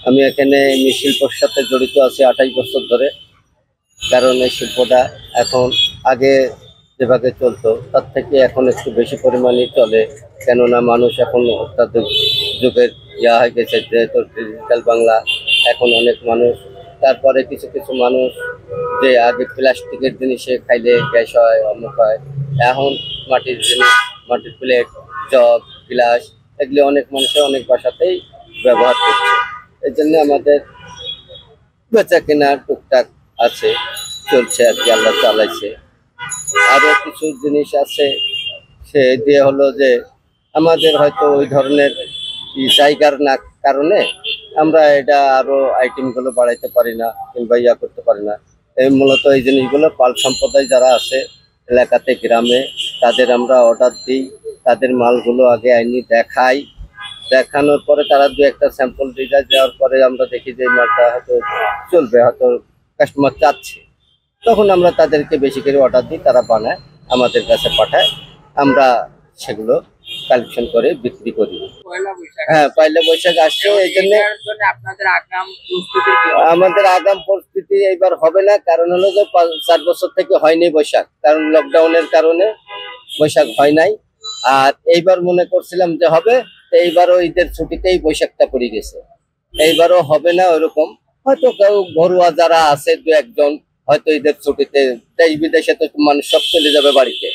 আমি এখানে শিল্পের সাথে জড়িত আছি 28 বছর ধরে। কারণ এই শিল্পটা এখন আগে যেভাবে চলতো তার থেকে এখন একটু বেশি পরিমাণে চলে। কেননা মানুষ এখন অত্যাধুনিক যুগের হয়ে গেছে, যেহেতু ডিজিটাল বাংলা। এখন অনেক মানুষ, তারপরে কিছু কিছু মানুষ যে আগে প্লাস্টিকের জিনিসে খাইলে গ্যাস হয়, অমুক হয়, এখন মাটির জিনিস, মাটির প্লেট, জগ, গ্লাস, এগুলি অনেক মানুষের অনেক বাসাতেই ব্যবহার করছে। এই জন্য আমাদের বেচা কেনা টুকটাক আছে, চলছে আর কি, আল্লাহ চালাইছে। আরো কিছু জিনিস আছে, সে দিয়ে হলো যে আমাদের হয়তো ওই ধরনের জায়গার না কারণে আমরা এটা আরো আইটেম গুলো বাড়াইতে পারি না কিংবা করতে পারি না। এই মূলত এই জিনিসগুলো পাল সম্প্রদায় যারা আছে এলাকাতে, গ্রামে, তাদের আমরা অর্ডার দিই। তাদের মালগুলো আগে আইনি দেখাই, দেখানোর পরে তারা দু একটা স্যাম্পল দিয়ে যায়। দেওয়ার পরে আমরা দেখি যে মালটা হয়তো চলবে, হয়তো কাস্টমার চাচ্ছে, তখন আমরা তাদেরকে বেশি করে অর্ডার দিই, তারা বানায় আমাদের কাছে পাঠায়, আমরা সেগুলো কালেকশন করে বিক্রি করি। হ্যাঁ, পয়লা বৈশাখ আসছে, এই জন্য আমাদের আগাম প্রস্তুতি এইবার হবে না। কারণ হলো যে 4 বছর থেকে হয়নি বৈশাখ, কারণ লকডাউনের কারণে বৈশাখ হয় নাই। আর এইবার মনে করছিলাম যে হবে, এইবারও ঈদের ছুটিতেই বৈশাখটা পড়ে গেছে। এইবারও হবে না ওইরকম, হয়তো কেউ ঘরোয়া যারা আছে দু একজন হয়তো ঈদের ছুটিতে, দেশ বিদেশে তো মানুষ সব চলে যাবে বাড়িতে।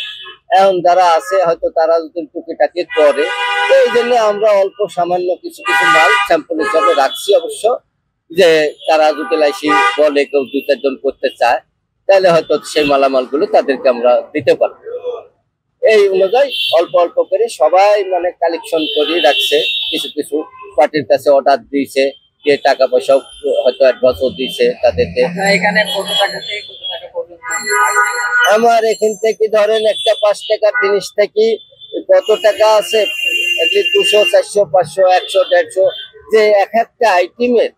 এখন যারা আছে হয়তো তারা যদি টুকিটাকি করে, এই জন্য আমরা অল্প সামান্য কিছু কিছু মাল স্যাম্পল হিসাবে রাখছি। অবশ্য যে তারা যদি লাইসি বলে কেউ 2-4 জন করতে চায়, তাহলে হয়তো সেই মালামালগুলো তাদেরকে আমরা দিতে পারবো। এই অনুযায়ী অল্প অল্প করে সবাই মানে কালেকশন করে রাখছে। কিছু কিছু পার্টির কাছে অর্ডার দিয়েছে, যে টাকা পয়সাও হয়তো অ্যাডভান্সও দিয়েছে তাদেরকে। আমার এখান থেকে ধরেন একটা 5 টাকার জিনিস থেকে কত টাকা আছে, 200, 400, 500, 100, 150, যে এক একটা আইটেমের,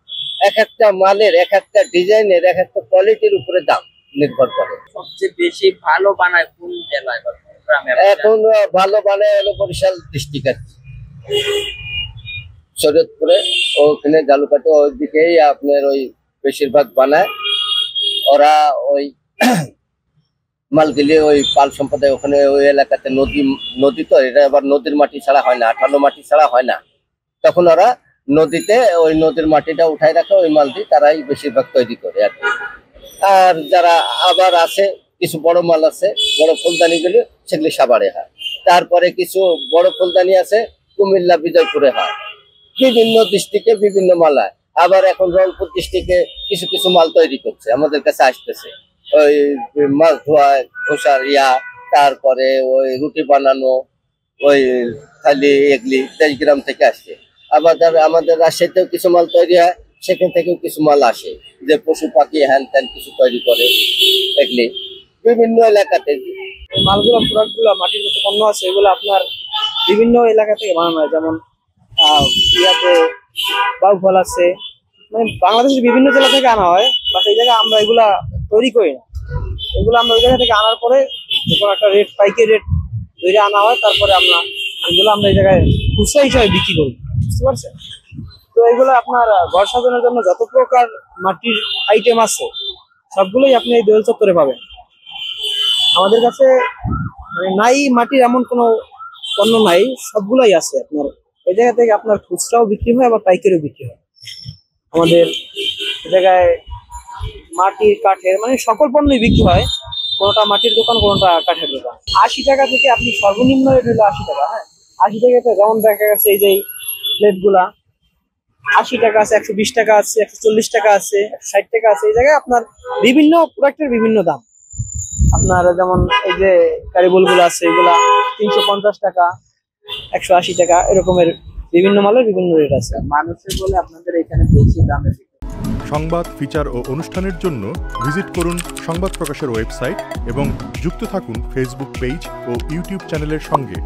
এক একটা মালের, এক একটা ডিজাইনের, এক একটা কোয়ালিটির উপরে দাম নির্ভর করে। সবচেয়ে বেশি ভালো বানায় কোন জেলায়? এখন ভালো বানায় হলো বরিশাল ডিস্ট্রিক্ট, শরীয়তপুরে, ওখানে জালুকাটি ওই দিকেই আপনার ওই বেশিরভাগ বানায় ওরা। ওই মালগুলি ওই পাল সম্প্রদায়, ওখানে ওই এলাকাতে নদী তো, এটা আবার নদীর মাটি ছাড়া হয় না, 18 মাটি ছাড়া হয় না। তখন ওরা নদীতে ওই নদীর মাটিটা উঠাই রাখে, ওই মাল দিয়ে তারাই বেশিরভাগ তৈরি করে আর কি। আর যারা আবার আছে কিছু বড় মাল আছে, বড় ফুলদানি গুলি, সেগুলি সাভারে হয়। তারপরে কিছু বড় ফুলদানি আছে কুমিল্লা, বিজয়পুরে হয়। বিভিন্ন ডিস্ট্রিক্টে বিভিন্ন মাল হয়। আবার এখন রংপুর ডিস্ট্রিক্টে কিছু কিছু মাল তৈরি করছে, আমাদের কাছে আসতেছে। ওই মাছ ধোয়া, ঘোষার তারপরে ওই রুটি বানানো, ওই খালি এগুলি দেশগ্রাম থেকে আসছে। আবার আমাদের রাজশাহীতেও কিছু মাল তৈরি হয়, সেখান থেকেও কিছু মাল আসে, যে পশু পাখি হ্যান ত্যান কিছু তৈরি করে। এগুলি বিভিন্ন এলাকাতে মালগুলো, প্রোডাক্ট গুলো, মাটির যত পণ্য আছে এগুলো আপনার বিভিন্ন এলাকা থেকে বানানো হয়। যেমন বাউফল আছে, মানে বাংলাদেশের বিভিন্ন জেলা থেকে আনা হয়, বাট এই জায়গায় আমরা এগুলা তৈরি করি না। এগুলো আমরা ওই জায়গা থেকে আনার পরে যখন একটা রেট, পাইকারি রেট ধরে আনা হয়, তারপরে এগুলো আমরা এই জায়গায় খুচরা হিসাবে বিক্রি করি, বুঝতে পারছেন? তো এগুলো আপনার ঘর সাজানোর জন্য যত প্রকার মাটির আইটেম আছে সবগুলোই আপনি এই দোয়েল চত্বরে পাবেন। আমাদের কাছে মানে নাই মাটির এমন কোনো পণ্য নাই, সবগুলোই আছে। আপনার এই জায়গা থেকে আপনার খুচরাও বিক্রি হয়, আবার পাইকারিও বিক্রি হয়। আমাদের জায়গায় মাটির, কাঠের, মানে সকল পণ্যই বিক্রি হয়। কোনোটা মাটির দোকান, কোনোটা কাঠের দোকান। 80 টাকা থেকে আপনি সর্বনিম্ন রেট হলো 80 টাকা। হ্যাঁ, 80 টাকা। যেমন দেখা গেছে এই যে প্লেট গুলা 80 টাকা আছে, 120 টাকা আছে, 140 টাকা আছে, 160 টাকা আছে। এই জায়গায় আপনার বিভিন্ন প্রোডাক্টের বিভিন্ন দাম। আপনার যেমন এই যে কারিবল গুলো আছে, এগুলা 350 টাকা, 180 টাকা, এরকমের বিভিন্ন মালের বিভিন্ন রেট আছে। মানুষের বলে আপনাদের এখানে বেশি দামে। সংবাদ, ফিচার ও অনুষ্ঠানের জন্য ভিজিট করুন সংবাদ প্রকাশের ওয়েবসাইট এবং যুক্ত থাকুন ফেসবুক পেজ ও ইউটিউব চ্যানেলের সঙ্গে।